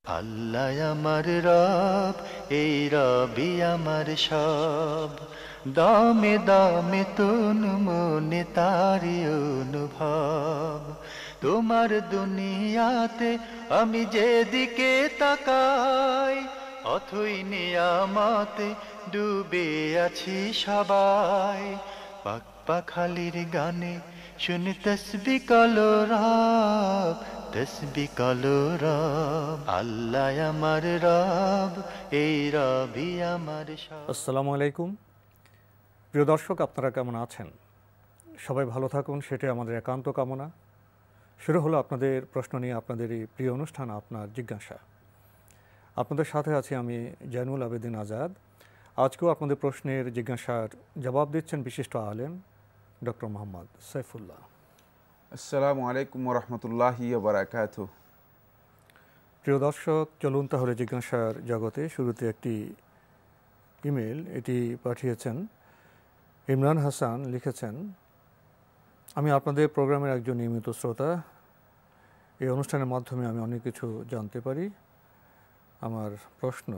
আল্লাহ আমার রব, এই রবি আমার সব। দামে দামে তুন মনে তারি অনুভব। তোমার দুনিয়াতে আমি যেদিকে তাকাই, অথই নিয়ামতে ডুবে আছি সবাই। পাক পাখালির গানে শুনি তসবি কলরব, তসবি কলরব। আল্লাহ আমার রব, এই রবি আমার সব। আসসালামু আলাইকুম। প্রিয় দর্শক, আপনারা কেমন আছেন? সবাই ভালো থাকুন, সেটাই আমাদের একান্ত কামনা। শুরু হলো আপনাদের প্রশ্ন নিয়ে আপনাদের এই প্রিয় অনুষ্ঠান আপনার জিজ্ঞাসা। আপনাদের সাথে আছি আমি জয়নুল আবেদিন আজাদ। আজকেও আপনাদের প্রশ্নের জিজ্ঞাসার জবাব দিচ্ছেন বিশিষ্ট আলেম ডক্টর মোহাম্মদ সাইফুল্লাহ। আসসালামু আলাইকুম রহমতুল্লাহি বারাকাতুহু। প্রিয় দর্শক, চলুন তাহলে জিজ্ঞাসার জগতে। শুরুতে একটি ইমেল, এটি পাঠিয়েছেন ইমরান হাসান। লিখেছেন, আমি আপনাদের প্রোগ্রামের একজন নিয়মিত শ্রোতা। এই অনুষ্ঠানের মাধ্যমে আমি অনেক কিছু জানতে পারি। আমার প্রশ্ন,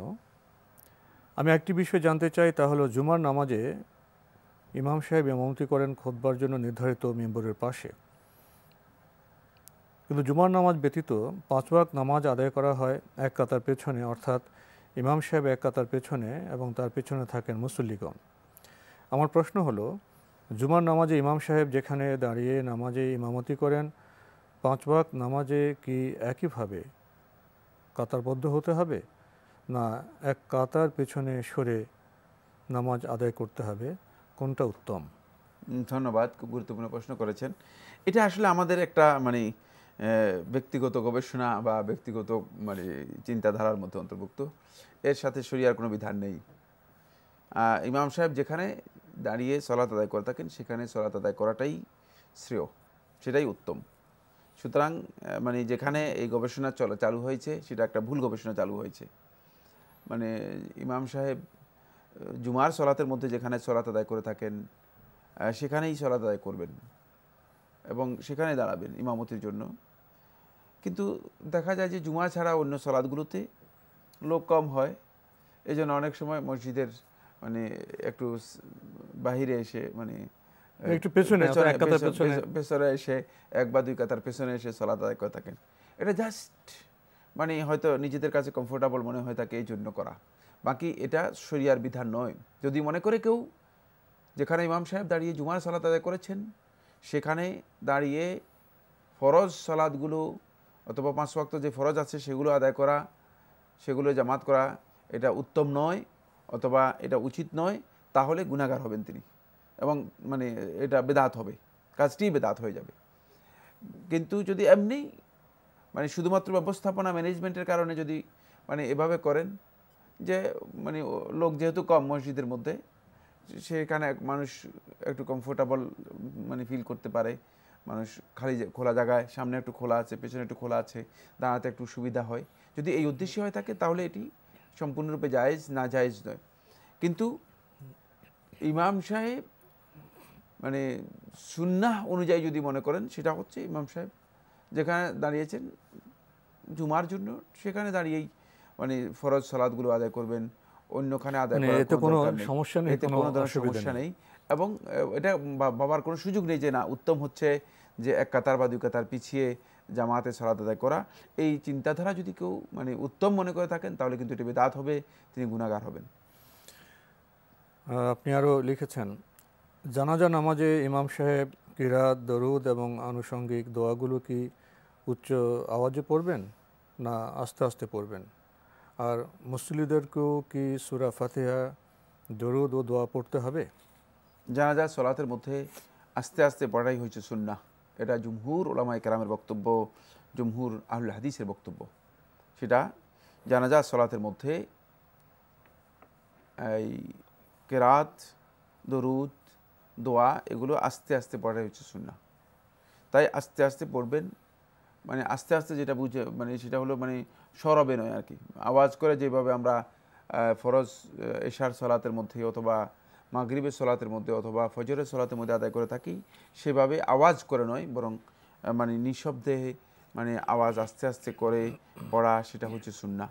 আমি একটি বিষয় জানতে চাই, তা হলো জুমার নামাজে ইমাম সাহেব ইমামতি করেন খুতবার জন্য নির্ধারিত মিম্বরের পাশে, কিন্তু জুমার নামাজ ব্যতীত 5 ওয়াক্ত নামাজ আদায় করা হয় এক কাতার পেছনে, অর্থাৎ ইমাম সাহেব এক কাতার পেছনে এবং তার পেছনে থাকেন মুসল্লিগণ। আমার প্রশ্ন হলো, জুমার নামাজে ইমাম সাহেব যেখানে দাঁড়িয়ে নামাজে ইমামতি করেন, 5 ওয়াক্ত নামাজে কি একইভাবে কাতারবদ্ধ হতে হবে, না এক কাতার পেছনে সরে নামাজ আদায় করতে হবে? কোনটা উত্তম? ধন্যবাদ, খুব গুরুত্বপূর্ণ প্রশ্ন করেছেন। এটা আসলে আমাদের একটা ব্যক্তিগত গবেষণা বা ব্যক্তিগত চিন্তাধারার মধ্যে অন্তর্ভুক্ত। এর সাথে শরিয়ার কোনো বিধান নেই। ইমাম সাহেব যেখানে দাঁড়িয়ে সলাত আদায় করে থাকেন সেখানে সলাত আদায় করাটাই শ্রেয়, সেটাই উত্তম। সুতরাং যেখানে এই গবেষণা চালু হয়েছে সেটা একটা ভুল গবেষণা চালু হয়েছে। ইমাম সাহেব জুমার সলাতের মধ্যে যেখানে সলাত আদায় করে থাকেন সেখানেই সলাত আদায় করবেন এবং সেখানে দাঁড়াবেন ইমামতির জন্য। কিন্তু দেখা যায় যে জুমা ছাড়া অন্য সলাতগুলোতে লোক কম হয়, এই জন্য অনেক সময় মসজিদের একটু বাহিরে এসে একটু পেছনে পেছনে এসে 1 বা 2 কাতার পেছনে এসে সলাত আদায় করে থাকেন। এটা জাস্ট হয়তো নিজেদের কাছে কমফোর্টেবল মনে হয়ে থাকে এই জন্য করা, বাকি এটা শরিয়ার বিধান নয়। যদি মনে করে কেউ যেখানে ইমাম সাহেব দাঁড়িয়ে জুমার সালাত আদায় করেছেন সেখানে দাঁড়িয়ে ফরজ সালাতগুলো অথবা 5 ওয়াক্ত যে ফরজ আছে সেগুলো আদায় করা, সেগুলো জামাত করা, এটা উত্তম নয় অথবা এটা উচিত নয়, তাহলে গুনাহগার হবেন তিনি এবং এটা বেদাত হবে, কাজটি বেদাত হয়ে যাবে। কিন্তু যদি এমনি শুধুমাত্র ব্যবস্থাপনা ম্যানেজমেন্টের কারণে যদি এভাবে করেন যে লোক যেহেতু কম মসজিদের মধ্যে, সেখানে মানুষ একটু কমফোর্টেবল ফিল করতে পারে, মানুষ খালি খোলা জায়গায় সামনে একটু খোলা আছে পেছনে একটু খোলা আছে, দাঁড়াতে একটু সুবিধা হয়, যদি এই উদ্দেশ্য হয়ে থাকে তাহলে এটি সম্পূর্ণরূপে জায়েজ, না জায়েজ নয়। কিন্তু ইমাম সাহেব সুন্নাহ অনুযায়ী যদি মনে করেন, সেটা হচ্ছে ইমাম সাহেব যেখানে দাঁড়িয়েছেন জুমার জন্য সেখানে দাঁড়িয়েই ফরজ সালাতগুলো আদায় করবেন, অন্যখানে আদায় করার কোনো সমস্যা নেই। এবং এটা ভাবার কোনো সুযোগ নেই যে না উত্তম হচ্ছে যে 1 কাতার বা 2 কাতার পিছিয়ে জামাতে সালাত আদায় করা। এই চিন্তাধারা যদি কেউ উত্তম মনে করে থাকেন তাহলে কিন্তু এটা বিদআত হবে, তিনি গুনাহগার হবেন। আপনি আরও লিখেছেন, জানাজা নামাজে ইমাম সাহেব কিরাত, দরুদ এবং আনুষঙ্গিক দোয়াগুলো কি উচ্চ আওয়াজে পড়বেন না আস্তে আস্তে পড়বেন? আর মুসল্লিদেরকেও কি সূরা ফাতিহা, দরুদ ও দোয়া পড়তে হবে? জানাজা সলাতের মধ্যে আস্তে আস্তে পড়াই হয়েছে সুন্নাহ। এটা জুমহুর উলামায়ে কেরামের বক্তব্য, জুমহুর আহলুল হাদিসের বক্তব্য। সেটা জানাজা সলাতের মধ্যে এই কেরাত, দরুদ, দোয়া এগুলো আস্তে আস্তে পড়াই হচ্ছে সুন্নাহ। তাই আস্তে আস্তে পড়বেন, আস্তে আস্তে যেটা বুঝে সেটা হলো সরবে নয় আর কি, আওয়াজ করে যেভাবে আমরা ফরজ এশার সলাতের মধ্যে অথবা মাগরিবের সলাতের মধ্যে অথবা ফজরের সলাতের মধ্যে আদায় করে থাকি, সেভাবে আওয়াজ করে নয়, বরং নিঃশব্দে মানে আওয়াজ আস্তে আস্তে করে পড়া, সেটা হচ্ছে সুন্নাহ।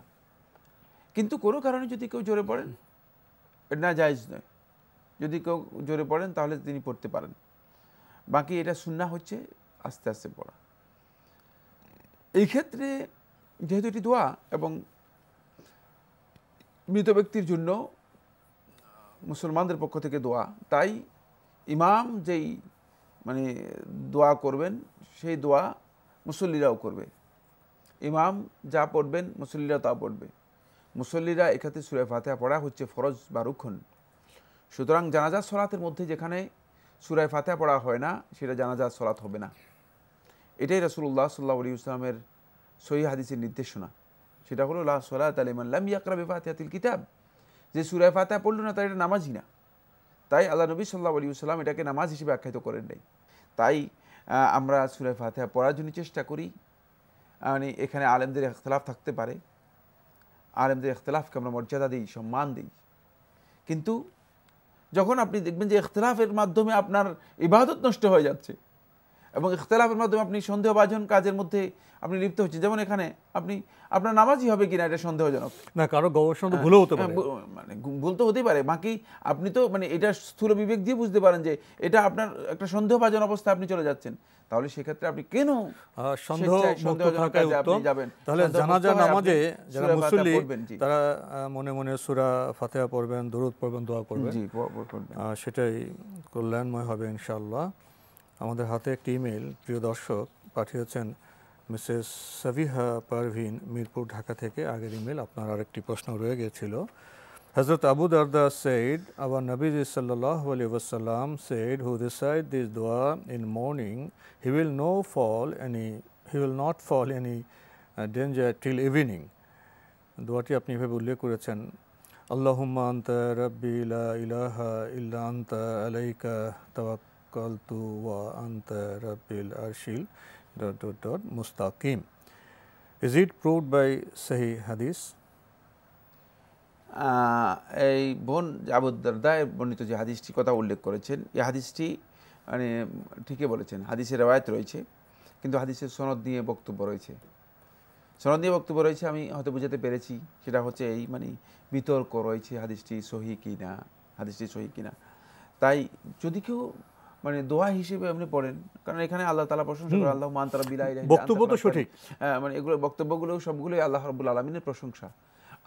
কিন্তু কোনো কারণে যদি কেউ জোরে পড়েন, এটা না জায়েজ নয়। যদি কেউ জোরে পড়েন তাহলে তিনি পড়তে পারেন, বাকি এটা সুন্নাহ হচ্ছে আস্তে আস্তে পড়া। এই ক্ষেত্রে যেহেতু এটি দোয়া এবং মৃত ব্যক্তির জন্য মুসলমানদের পক্ষ থেকে দোয়া, তাই ইমাম যেই মানে দোয়া করবেন সেই দোয়া মুসল্লিরাও করবে। ইমাম যা পড়বেন মুসল্লিরা তা পড়বে। মুসল্লিরা এক্ষেত্রে সূরা ফাতিহা পড়া হচ্ছে ফরজ বা রুকন। সুতরাং জানাজার সলাতের মধ্যে যেখানে সূরা ফাতিহা পড়া হয় না, সেটা জানাজার সলাত হবে না। এটাই রাসূলুল্লাহ সাল্লাল্লাহু আলাইহি ওয়াসাল্লামের সহিহ হাদিসের নির্দেশনা। সেটা হলো লা সলাতা লিমান লাম ইয়াকরা বিফাতিহাতিল কিতাব, যে সূরা ফাতিহা পড়ল না তার এটা নামাজই না। তাই আল্লাহ নবী সাল্লাল্লাহু আলাইহি ওয়াসাল্লাম এটাকে নামাজ হিসেবে আখ্যায়িত করেন নাই। তাই আমরা সূরা ফাতিহা পড়ার জন্য চেষ্টা করি। মানে এখানে আলেমদের ইখতিলাফ থাকতে পারে, আলেমদের ইখতিলাফকে আমরা মর্যাদা দিই, সম্মান দিই। কিন্তু যখন আপনি দেখবেন যে ইখতিলাফের মাধ্যমে আপনার ইবাদত নষ্ট হয়ে যাচ্ছে এবং ইখতিলাফের মাধ্যমে আপনি সন্দেহভাজন কাজের মধ্যে আপনি লিপ্ত হচ্ছেন, যেমন এখানে আপনি আপনার নামাজই হবে কিনা এটা সন্দেহজনক, না কারো গবেষণা ভুলও হতে পারে, মানে ভুল তো হতেই পারে। বাকি আপনি তো মানে এটা স্থূল বিবেক দিয়ে বুঝতে পারেন যে এটা আপনার একটা সন্দেহভাজন অবস্থা আপনি চলে যাচ্ছেন, তাহলে সেক্ষেত্রে আপনি কেন যাবেন? তাহলে জানাজার নামাজে যারা মুসল্লি তারা মনে মনে সূরা ফাতিহা পড়বেন, দরুদ পড়বেন, দোয়া করবেন, সেটাই কল্যাণময় হবে ইনশাআল্লাহ। আমাদের হাতে একটি ইমেল প্রিয় দর্শক পাঠিয়েছেন মিসেস সাবিহা পারভিন, মিরপুর, ঢাকা থেকে। আগের ইমেল আপনার আরেকটি প্রশ্ন রয়ে গিয়েছিল। Hazrat Abu Darda said, our Nabi sallallahu alaihi wasallam said, who recite this dua in morning, he will not fall any danger till evening. দোয়াটি আপনি এভাবে উল্লেখ করেছেন, আল্লাহুম্মা আনতা রাব্বি লা ইলাহা ইল্লা আনতা আলাইকা তাওয়াক্কালতু ওয়া আনতা রাব্বিল আরশিল ... মুস্তাকিম। Is it proved by Sahih Hadith? এই বোন আবু দারদা বর্ণিত যে হাদিসটি কথা উল্লেখ করেছেন, এই হাদিসটি মানে ঠিকই বলেছেন, হাদিসের রওয়ায়াত রয়েছে, কিন্তু হাদিসের সনদ নিয়ে বক্তব্য রয়েছে। সনদ নিয়ে বক্তব্য রয়েছে, আমি হয়তো বুঝাতে পেরেছি। সেটা হচ্ছে এই মানে বিতর্ক রয়েছে হাদিসটি সহিহ কিনা, হাদিসটি সহিহ কিনা। তাই যদি কেউ মানে দোয়া হিসেবে আপনি পড়েন, কারণ এখানে আল্লাহ তাআলা প্রশংসা করে, আল্লাহুম্মা আনতা রাব্বি লা ইলাহা ইল্লা আনতা, বক্তব্য তো সঠিক, মানে এগুলো বক্তব্যগুলো সবগুলোই আল্লাহ রাব্বুল আলামিনের প্রশংসা।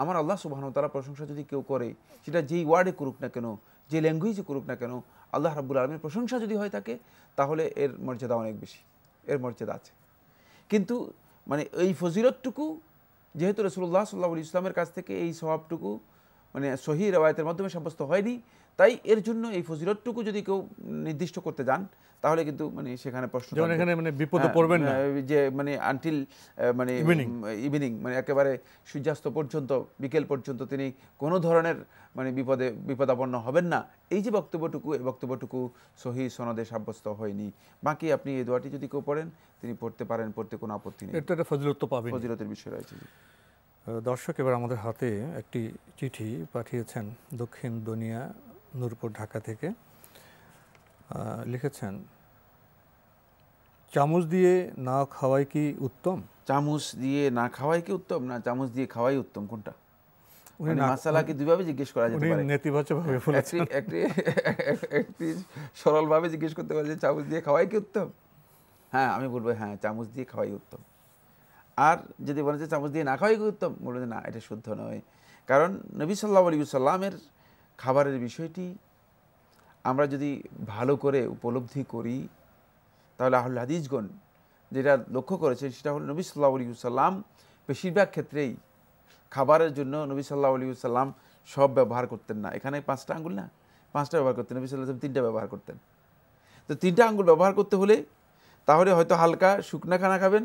আমার আল্লাহ সুবহানাহু ওয়া তাআলার প্রশংসা যদি কেউ করে, সেটা যেই ওয়ার্ডে করুক না কেন, যে ল্যাঙ্গুয়েজে করুক না কেন, আল্লাহ রাব্বুল আলামিনের প্রশংসা যদি হয় থাকে, তাহলে এর মর্যাদা অনেক বেশি, এর মর্যাদা আছে। কিন্তু মানে এই ফজিলতটুকু যেহেতু রাসূলুল্লাহ সাল্লাল্লাহু আলাইহি ওয়াসাল্লামের কাছ থেকে এই সওয়াবটুকু মানে সহিহ রওয়ায়াতের মাধ্যমে সাব্যস্ত হয়নি, তাই এর জন্য এই ফজিলতটুকু যদি কেউ নির্দিষ্ট করতে যান, তাহলে কিন্তু মানে সেখানে প্রশ্ন, যেমন এখানে মানে বিপদে পড়বেন না, যে মানে আনটিল মানে ইভিনিং মানে একেবারে সূর্যাস্ত পর্যন্ত, বিকেল পর্যন্ত তিনি কোনো ধরনের মানে বিপদাপন্ন হবেন না, এই যে বক্তব্যটুকু, এই বক্তব্যটুকু সহিহ সনদে সাব্যস্ত হয়নি। বাকি আপনি এই দোয়াটি যদি কেউ পড়েন, তিনি পড়তে পারেন, পড়তে কোনো আপত্তি নেই, এটা একটা ফজিলত তো পাবেন, ফজিলতের বিষয় রয়েছে। দর্শক এবার আমাদের হাতে একটি চিঠি পাঠিয়েছেন দক্ষিণ দুনিয়া, নূরপুর, ঢাকা থেকে। লিখেছেন, চামচ দিয়ে না খাওয়াই কি উত্তম? চামচ দিয়ে না খাওয়াই কি উত্তম, না চামচ দিয়ে খাওয়াই উত্তম, কোনটা? মাসালাকে দুইভাবে জিজ্ঞেস করা যেতে পারে, নেতিবাচকভাবে বলেছেন, একটি সরলভাবে জিজ্ঞেস করতে পারে যে চামচ দিয়ে খাওয়াই কি উত্তম। হ্যাঁ, আমি বলবো হ্যাঁ, চামচ দিয়ে খাওয়াই উত্তম। আর যদি বলে যে চামচ দিয়ে না খাওয়াই কি উত্তম, বলবো যে না, এটা শুদ্ধ নয়। কারণ নবী সাল্লাল্লাহু আলাইহি ওয়াসাল্লামের খাবারের বিষয়টি আমরা যদি ভালো করে উপলব্ধি করি, তাহলে আহলে হাদিসগণ যেটা লক্ষ্য করেছেন সেটা হলো নবী সাল্লাল্লাহু আলাইহি ওয়াসাল্লাম বেশিরভাগ ক্ষেত্রেই খাবারের জন্য নবী সাল্লাল্লাহু আলাইহি ওয়াসাল্লাম সব ব্যবহার করতেন না। এখানে 5টা আঙ্গুল না, 5টা ব্যবহার করতেন, নবী সাল্লাল্লাহু আলাইহি ওয়াসাল্লাম 3টা ব্যবহার করতেন। তো 3টা আঙ্গুল ব্যবহার করতে হলে তাহলে হয়তো হালকা শুকনা খানা খাবেন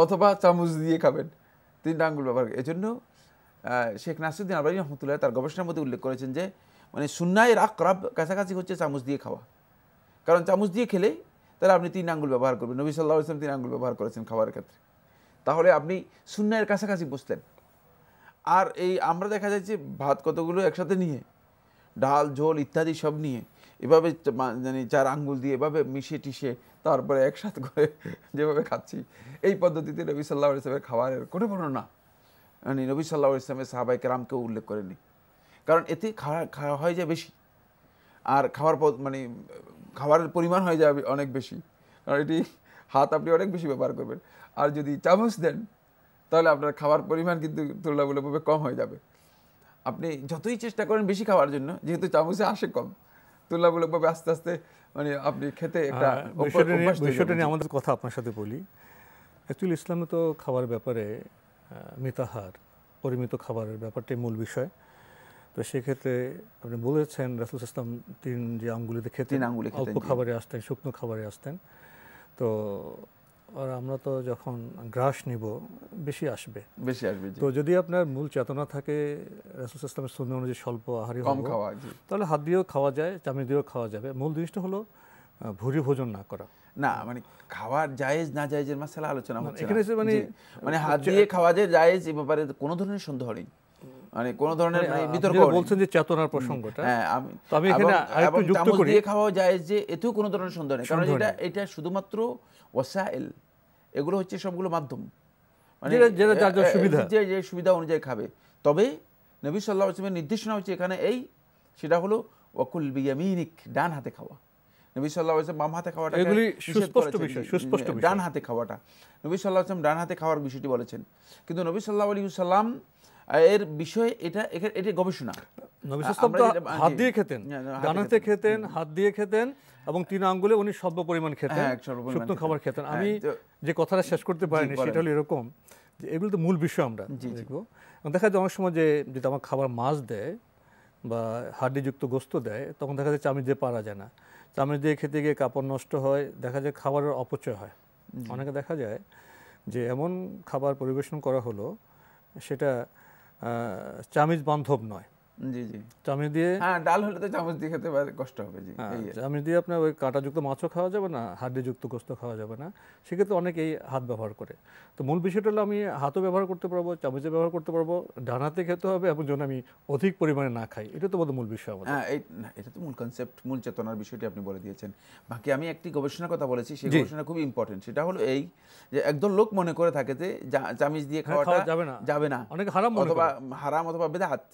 অথবা চামচ দিয়ে খাবেন, 3টা আঙ্গুল ব্যবহার। এজন্য শেখ নাসিরউদ্দিন আলবানী রাহমাতুল্লাহ তার গবেষণার মধ্যে উল্লেখ করেছেন যে মানে সুন্নাহের আকরাব কাছাকাছি হচ্ছে চামচ দিয়ে খাওয়া। কারণ চামচ দিয়ে খেলে তাহলে আপনি 3 আঙ্গুল ব্যবহার করবেন, নবী সাল্লাল্লাহু আলাইহি ওয়াসাল্লাম 3 আঙ্গুল ব্যবহার করেছেন খাবারের ক্ষেত্রে, তাহলে আপনি সুন্নাহের কাছাকাছি বসলেন। আর এই আমরা দেখা যায় যে ভাত কতগুলো একসাথে নিয়ে, ডাল ঝোল ইত্যাদি সব নিয়ে এভাবে মানে 4 আঙ্গুল দিয়ে এভাবে মিশিয়ে টিশিয়ে তারপরে একসাথে করে যেভাবে খাচ্ছি, এই পদ্ধতিতে নবী সাল্লাল্লাহু আলাইহি ওয়াসাল্লামের খাবারের কোনো বর্ণনা মানে নবী সাল্লাল্লাহু আলাইহি ওয়াসাল্লামের সাহাবায়ে কেরামকেও উল্লেখ করেনি। কারণ এতে খাওয়া হয়ে যায় বেশি, আর মানে খাবারের পরিমাণ হয়ে যাবে অনেক বেশি, কারণ এটি হাত আপনি অনেক বেশি ব্যবহার করবেন। আর যদি চামচ দেন তাহলে আপনার খাবার পরিমাণ কিন্তু তুলনামূলকভাবে কম হয়ে যাবে। আপনি যতই চেষ্টা করেন বেশি খাওয়ার জন্য, যেহেতু চামচে আসে কম, তুলনামূলকভাবে আস্তে আস্তে মানে আপনি খেতে একটা বিষয়টা নিয়ে আমাদের কথা আপনার সাথে বলি। অ্যাকচুয়ালি ইসলামে তো খাবার ব্যাপারে মিতাহার, পরিমিত খাবারের ব্যাপারটাই মূল বিষয়। তো সেক্ষেত্রে আপনি বলেছেন রাসূল ইসলাম 3 যে আঙ্গুলিতে খেতেন, অল্প খাবারে আসতেন, শুকনো খাবারে আসতেন। তো আর আমরা তো যখন গ্রাস নিব বেশি আসবে। তো যদি আপনার মূল চেতনা থাকে রাসূল ইসলামের সুন্নাহ অনুযায়ী স্বল্প আহারী কম খাওয়া, তাহলে হাত দিয়েও খাওয়া যায়, চামচ দিয়েও খাওয়া যাবে। মূল জিনিসটা হলো ভুরি ভোজন না করা। না মানে খাওয়ার জায়েজ না জায়েজের মাসলা আলোচনা হচ্ছে এখানে মানে হাত দিয়ে খাওয়া যায় জায়েজ, এই ব্যাপারে কোনো ধরনের সন্দেহ নেই, মানে কোনো ধরনের বিতর্ক নেই। বলছেন যে চেতনার প্রসঙ্গটা, হ্যাঁ আমি এখানে আরেকটু যুক্ত করি, দিয়ে খাওয়া জায়েজ যে এতেও কোনো ধরনের সন্দেহ নেই, কারণ এটা শুধুমাত্র ওয়াসাইল, এগুলো হচ্ছে সবগুলো মাধ্যম, মানে যার সুবিধা, যে সুবিধা অনুযায়ী খাবে। তবে নবী সাল্লাল্লাহু আলাইহি ওয়াসাল্লামের নির্দেশনা হচ্ছে এখানে সেটা হলো ওয়াকুল বিয়ামিনিক, ডান হাতে খাওয়া। নবী সাল্লাল্লাহু আলাইহি ওয়াসাল্লাম বাম হাতে খাওয়াটা এগুলি সুস্পষ্ট বিষয়, ডান হাতে খাওয়াটা নবী সাল্লাল্লাহু আলাইহি ওয়াসাল্লাম ডান হাতে খাওয়ার বিষয়টি বলেছেন। কিন্তু নবী সাল্লাল্লাহু আলাইহি ওয়াসাল্লাম এর বিষয়ে এটা গবেষণা, নবী সাল্লাল্লাহু আলাইহি ওয়াসাল্লাম হাত দিয়ে খেতেন, ডান হাতে খেতেন, হাত দিয়ে খেতেন, এবং 3 আঙ্গুলে উনি স্বল্প পরিমাণ খেতেন, শুকনো খাবার খেতেন। আমি যে কথাটা শেষ করতে পারিনি সেটা হলো এরকম যে এগুলো তো মূল বিষয় আমরা দেখবো। দেখা যায় অনেক সময় যে যদি আমার খাবার মাছ দেয় বা হাড্ডিযুক্ত গোস্ত দেয়, তখন দেখা যায় চামচ দিয়ে পারা যায় না, চামচ দিয়ে খেতে গিয়ে কাপড় নষ্ট হয়, দেখা যায় খাবারের অপচয় হয়। অনেকে দেখা যায় যে এমন খাবার পরিবেশন করা হলো সেটা চামচ বান্ধব নয়। চামচ দিয়ে, ডাল হলে তো চামচ দিয়ে খেতে কষ্ট হবে। চামচ দিয়ে আপনার ওই কাঁটাযুক্ত মাছও খাওয়া যাবে না, হাড্ডিযুক্ত গোস্ত খাওয়া যাবে না, সেক্ষেত্রে অনেকেই হাত ব্যবহার করে। তো মূল বিষয়টা হলো আমি হাতও ব্যবহার করতে পারবো, চামচে ব্যবহার করতে পারবো, ডান হাতে খেতে হবে এবং যেন আমি অধিক পরিমাণে না খাই, এটা তো মূল বিষয় আমাদের। এটা তো মূল কনসেপ্ট, মূল চেতনার বিষয়টি আপনি বলে দিয়েছেন। বাকি আমি একটি গবেষণার কথা বলেছি, সেই গবেষণা খুবই ইম্পর্টেন্ট। সেটা হলো যে একদল লোক মনে করে থাকে যে চামচ দিয়ে খাওয়াটা যাবে না, অনেক হারাম অথবা বেদাত,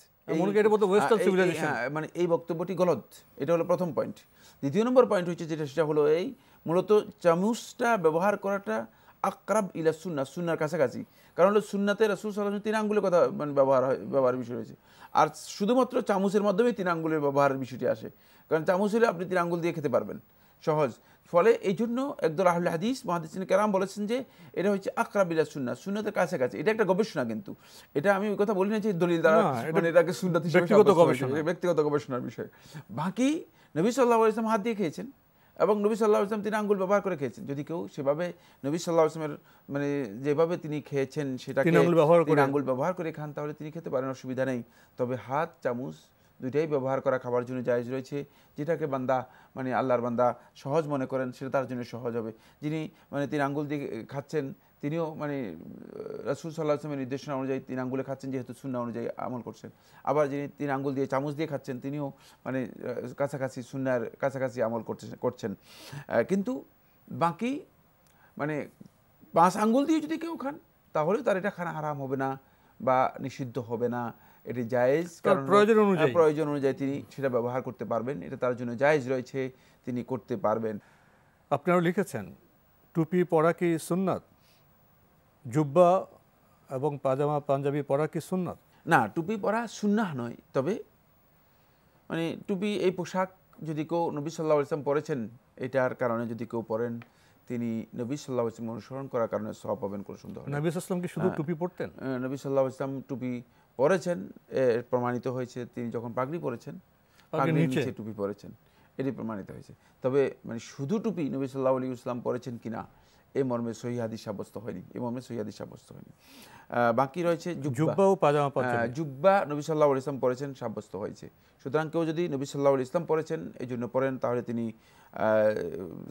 মানে এই বক্তব্যটি গলত। এটা হলো প্রথম পয়েন্ট। দ্বিতীয় নম্বর পয়েন্ট হচ্ছে সেটা হলো মূলত চামচটা ব্যবহার করাটা আকরাব ইলা সুন্নাহ, সুন্নাহর কাছাকাছি। কারণ হলো সুন্নাতে রাসূল সাল্লাল্লাহু আলাইহি ওয়াসাল্লাম 3 আঙ্গুলের কথা মানে ব্যবহারের বিষয় রয়েছে, আর শুধুমাত্র চামচের মাধ্যমে 3 আঙ্গুলের ব্যবহারের বিষয়টি আসে। কারণ চামচ হলে আপনি 3 আঙ্গুল দিয়ে খেতে পারবেন সহজ। ফলে এই জন্য একদল আহলে হাদিস, মুহাদ্দিসিন কেরাম বলেছেন যে এটা হচ্ছে আকরাব ইলা সুন্নাহ, সুন্নাতের কাছাকাছি। এটা একটা গবেষণা, কিন্তু এটা আমি ওই কথা বলি না যে দলিল দ্বারা মানে এটাকে সুন্নাত হিসেবে ব্যক্তিগত গবেষণার বিষয়। বাকি নবী সাল্লাল্লাহু আলাইহি ওয়াসাল্লাম হাত দিয়ে খেয়েছেন এবং নবী সাল্লাল্লাহু আলাইহি ওয়াসাল্লাম 3 আঙ্গুল ব্যবহার করে খেয়েছেন। যদি কেউ সেভাবে নবী সাল্লাল্লাহু আলাইহি ওয়াসাল্লামের মানে যেভাবে তিনি খেয়েছেন সেটাকে 3 আঙ্গুল ব্যবহার করে খান, তাহলে তিনি খেতে পারেন, অসুবিধা নেই। তবে হাত চামচ দুইটাই ব্যবহার করা খাবার জন্য জায়েজ রয়েছে। যেটাকে বান্দা মানে আল্লাহর বান্দা সহজ মনে করেন সেটা তার জন্য সহজ হবে। যিনি মানে 3 আঙ্গুল দিয়ে খাচ্ছেন তিনিও মানে রাসূল সাল্লাল্লাহু আলাইহি ওয়াসাল্লামের নির্দেশনা অনুযায়ী 3 আঙ্গুলে খাচ্ছেন, যেহেতু সুন্নাহ অনুযায়ী আমল করছেন। আবার যিনি 3 আঙ্গুল দিয়ে চামচ দিয়ে খাচ্ছেন তিনিও মানে কাছাকাছি সুন্নাহর কাছাকাছি আমল করছেন। কিন্তু বাকি মানে 5 আঙ্গুল দিয়ে যদি কেউ খান তাহলে তার এটা খানা হারাম হবে না বা নিষিদ্ধ হবে না, এটি জায়েজ। কারণ প্রয়োজন অনুযায়ী তিনি সেটা ব্যবহার করতে পারবেন, এটা তার জন্য জায়েজ রয়েছে, তিনি করতে পারবেন। আপনারা লিখেছেন টুপি পরা কি সুন্নাত, জুব্বা এবং পাজামা পাঞ্জাবি পরা কি সুন্নাত? না, টুপি পরা সুন্নাহ নয়। তবে মানে টুপি এই পোশাক যদি কেউ নবী সাল্লাল্লাহু আলাইহি ওয়াসাল্লাম পরেছেন এটার কারণে যদি কেউ পরেন, তিনি নবী সাল্লাল্লাহু আলাইহি ওয়াসাল্লাম অনুসরণ করার কারণে সওয়াব পাবেন, কোনো সন্দেহ নেই। নবী সাল্লাল্লাহু আলাইহি ওয়াসাল্লাম কি শুধু টুপি পরতেন? নবী সাল্লাল্লাহু আলাইহি ওয়াসাল্লাম টুপি পরেছেন, প্রমাণিত হয়েছে তিনি যখন পাগড়ি পরেছেন, পাগড়ির নিচে টুপি পরেছেন, এটি প্রমাণিত হয়েছে। তবে মানে শুধু টুপি নবী সাল্লাল্লাহু আলাইহি ওয়াসাল্লাম পরেছেন কিনা এই মর্মে সহিহ হাদিস সাব্যস্ত হয়নি, বাকি রয়েছে জুব্বা ও পাজামা। জুব্বা নবী সাল্লাল্লাহু আলাইহি ওয়াসাল্লাম পরেছেন, সাব্যস্ত হয়েছে। সুতরাং কেউ যদি নবী সাল্লাল্লাহু আলাইহি ওয়াসাল্লাম পরেছেন এই জন্য পরেন, তাহলে তিনি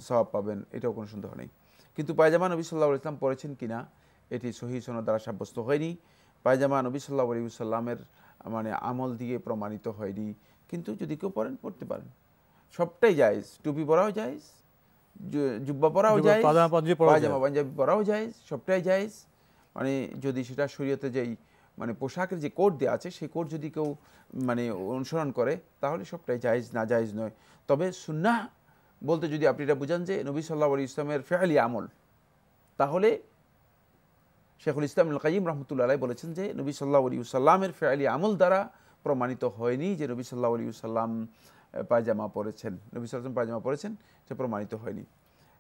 সওয়াব পাবেন, এটাও কোনো সন্দেহ নেই। কিন্তু পায়জামা নবী সাল্লাল্লাহু আলাইহি ওয়াসাল্লাম পরেছেন কিনা এটি সহিহ সনদ দ্বারা সাব্যস্ত হয়নি। পায়জামা নবী সাল্লাল্লাহু আলাইহি ওয়াসাল্লামের মানে আমল দিয়ে প্রমাণিত হয়নি। কিন্তু যদি কেউ পরেন, পড়তে পারেন। সবটাই জায়েজ, টুপি পরাও জায়েজ, জুব্বা পরাও জায়েজ, পায়জামা পাঞ্জাবি পরাও জায়েজ, সবটাই জায়েজ। মানে যদি সেটা শরীয়তে যেই মানে পোশাকের যে কোড দেওয়া আছে সেই কোড যদি কেউ মানে অনুসরণ করে তাহলে সবটাই জায়েজ, না জায়েজ নয়। তবে সুন্নাহ বলতে যদি আপনি এটা বুঝান যে নবী সাল্লাল্লাহু আলাইহি ওয়াসাল্লামের ফেআলি আমল, তাহলে শেখুল ইসলাম ইবনুল কাইয়্যিম রাহমাতুল্লাহ আলাইহি বলেছেন যে নবী সাল্লাল্লাহু আলাইহি ওয়াসাল্লামের ফেআলি আমল দ্বারা প্রমাণিত হয়নি যে নবী সাল্লাল্লাহু আলাইহি ওয়াসাল্লাম পায়জামা পরেছেন, নবী সাল্লাল্লাহু আলাইহি ওয়াসাল্লাম পায়জামা পরেছেন, এটা প্রমাণিত হয়নি।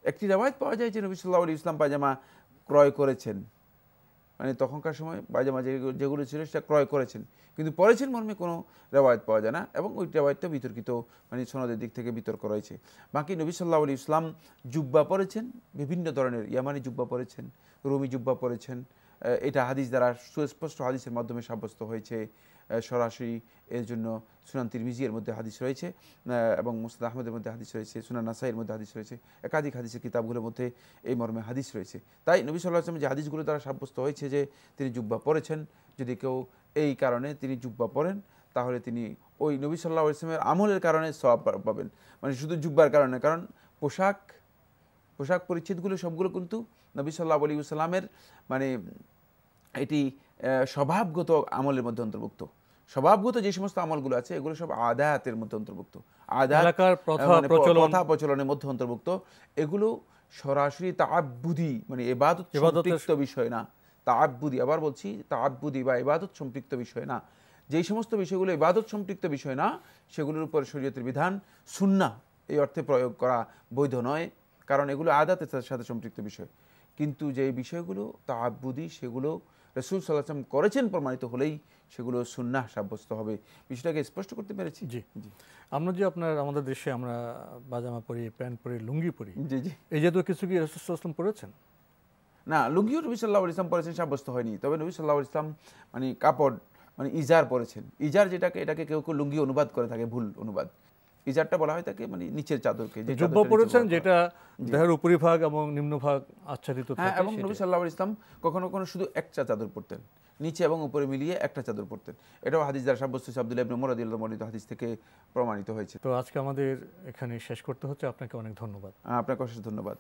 একটি রিওয়ায়াত পাওয়া যায় যে নবী সাল্লাল্লাহু আলাইহি ওয়াসাল্লাম পায়জামা ক্রয় করেছেন, মানে তখনকার সময় পায়জামা যেগুলো ছিল সেটা ক্রয় করেছেন, কিন্তু পরেছেন মর্মে কোনো রেওয়ায়ত পাওয়া যায় না, এবং ওই রেওয়ায়তটা বিতর্কিত, মানে সনদের দিক থেকে বিতর্ক রয়েছে। বাকি নবী সাল্লাল্লাহু আলাইহি ওয়াসাল্লাম জুব্বা পরেছেন, বিভিন্ন ধরনের ইয়ামানি জুব্বা পরেছেন, রুমি জুব্বা পরেছেন। এটা হাদিস দ্বারা সুস্পষ্ট হাদিসের মাধ্যমে সাব্যস্ত হয়েছে সরাসরি। এর জন্য সুনান তিরমিজি এর মধ্যে হাদিস রয়েছে, এবং মুসনাদ আহমদের মধ্যে হাদিস রয়েছে, সুনান নাসাইয়ের মধ্যে হাদিস রয়েছে, একাধিক হাদিসের কিতাবগুলোর মধ্যে এই মর্মে হাদিস রয়েছে। তাই নবী সাল্লাল্লাহু আলাইহি ওয়াসাল্লাম যে হাদিসগুলো দ্বারা সাব্যস্ত হয়েছে যে তিনি জুব্বা পরেছেন, যদি কেউ এই কারণে তিনি জুব্বা পরেন তাহলে তিনি ওই নবী সাল্লাল্লাহু আলাইহি ওয়াসাল্লামের আমলের কারণে সওয়াব পাবেন, মানে শুধু জুব্বার কারণে। কারণ পোশাক পরিচ্ছেদগুলো সবগুলো কিন্তু নবী সাল্লাল্লাহু আলাইহি ওয়াসাল্লামের মানে এটি স্বভাবগত আমলের মধ্যে অন্তর্ভুক্ত। স্বভাবগত যে সমস্ত আমলগুলো আছে এগুলো সব আদাতের মধ্যে অন্তর্ভুক্ত, প্রথা প্রচলনের মধ্যে অন্তর্ভুক্ত। এগুলো সরাসরি তাআব্বুদি মানে ইবাদত সম্পৃক্ত বিষয় না। তাআব্বুদি, আবার বলছি, তাআব্বুদি বা ইবাদত সম্পৃক্ত বিষয় না। যেই সমস্ত বিষয়গুলো ইবাদত সম্পৃক্ত বিষয় না সেগুলোর উপর শরীয়তের বিধান সুন্নাহ এই অর্থে প্রয়োগ করা বৈধ নয়, কারণ এগুলো আদাতের সাথে সম্পৃক্ত বিষয়। কিন্তু যে বিষয়গুলো তাআব্বুদি সেগুলো রাসূল সাল্লাল্লাহু আলাইহি ওয়াসাল্লাম করেছেন প্রমাণিত হলেই সেগুলো সুন্নাহ সাব্যস্ত হবে। বিষয়টাকে স্পষ্ট করতে পেরেছি? জি জি। আমরা যে আমাদের দেশে আমরা পাজামা পরি, প্যান্ট পরি, লুঙ্গি পরি, জি জি, এই জাতীয় কিছু কি রাসূল সাল্লাল্লাহু আলাইহি ওয়াসাল্লাম পরেছেন? না, লুঙ্গিও নবী সাল্লাল্লাহু আলাইহি ওয়াসাল্লাম পরেছেন সাব্যস্ত হয়নি। তবে নবী সাল্লাল্লাহু আলাইহি ওয়াসাল্লাম মানে কাপড় মানে ইজার পরেছেন। ইজার এটাকে কেউ কেউ লুঙ্গি অনুবাদ করে থাকে, ভুল অনুবাদ। ইজারটা বলা হয় থাকে মানে নিচের চাদরকে, যে জুব্বা পরেছেন যেটা দেহের উপরিভাগ এবং নিম্নভাগ আচ্ছাদিত থাকে। হ্যাঁ, এবং নবী সাল্লাল্লাহু আলাইহি ওয়াসাল্লাম কখনো কখনো শুধু একটা চাদর পরতেন, নিচে এবং উপরে মিলিয়ে একটা চাদর পরতেন। এটাও হাদিস দ্বারা সাব্যস্ত, আব্দুল্লাহ ইবনে উমর রাদিয়াল্লাহু আনহু হাদিস থেকে প্রমাণিত হয়েছে। তো আজকে আমাদের এখানে শেষ করতে হচ্ছে। আপনাকে অনেক ধন্যবাদ। আপনাকে অশেষ ধন্যবাদ।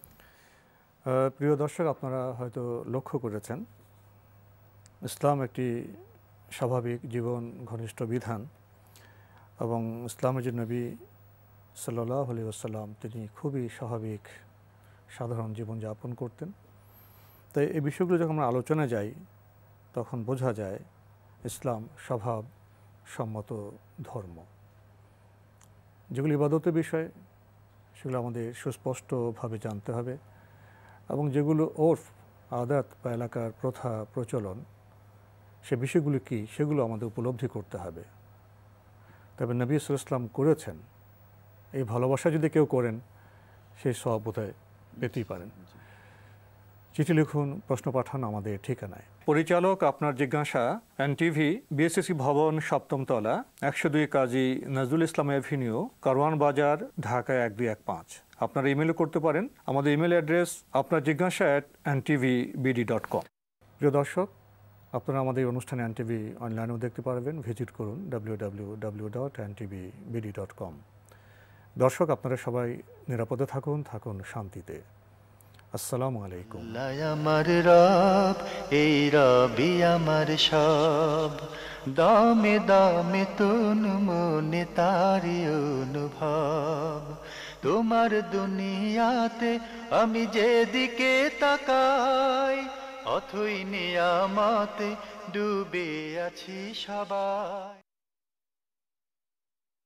প্রিয় দর্শক, আপনারা হয়তো লক্ষ্য করেছেন ইসলাম একটি স্বাভাবিক জীবন ঘনিষ্ঠ বিধান, এবং ইসলামের যে নবী সাল্লাল্লাহু আলাইহি ওয়াসাল্লাম তিনি খুবই স্বাভাবিক সাধারণ জীবনযাপন করতেন। তাই এই বিষয়গুলো যখন আমরা আলোচনায় যাই তখন বোঝা যায় ইসলাম স্বভাব সম্মত ধর্ম। যেগুলো ইবাদতের বিষয় সেগুলো আমাদের সুস্পষ্টভাবে জানতে হবে, এবং যেগুলো ওরফ আদাত বা এলাকার প্রথা প্রচলন সে বিষয়গুলো কি সেগুলো আমাদের উপলব্ধি করতে হবে। তবে নবী সাল্লাল্লাহু আলাইহি ওয়াসাল্লাম করেছেন, এই ভালোবাসা যদি কেউ করেন সেই সওয়াব বোধহয় পেতেই পারেন। চিঠি লিখুন, প্রশ্ন পাঠান আমাদের ঠিকানায়। পরিচালক আপনার জিজ্ঞাসা, এনটিভি, বিএসসি ভবন, 7ম তলা, 102 কাজী নজরুল ইসলাম এভিনিউ, কারওয়ান বাজার, ঢাকা 1215। আপনারা ইমেলও করতে পারেন। আমাদের ইমেল অ্যাড্রেস আপনার জিজ্ঞাসা @ntv.bd.com। প্রিয় দর্শক, আপনারা আমাদের অনুষ্ঠানে এনটিভি অনলাইনেও দেখতে পারবেন। ভিজিট করুন www.ntv.bd.com। দর্শক, আপনারা সবাই নিরাপদে থাকুন শান্তিতে। আসসালামু আলাইকুম। আমার রব, এই রবি আমার সব, দামে দামে তুন মনে তারি অনুভব। তোমার দুনিয়াতে আমি যেদিকে তাকাই, অথই নিয়ামতে ডুবে আছি সবাই।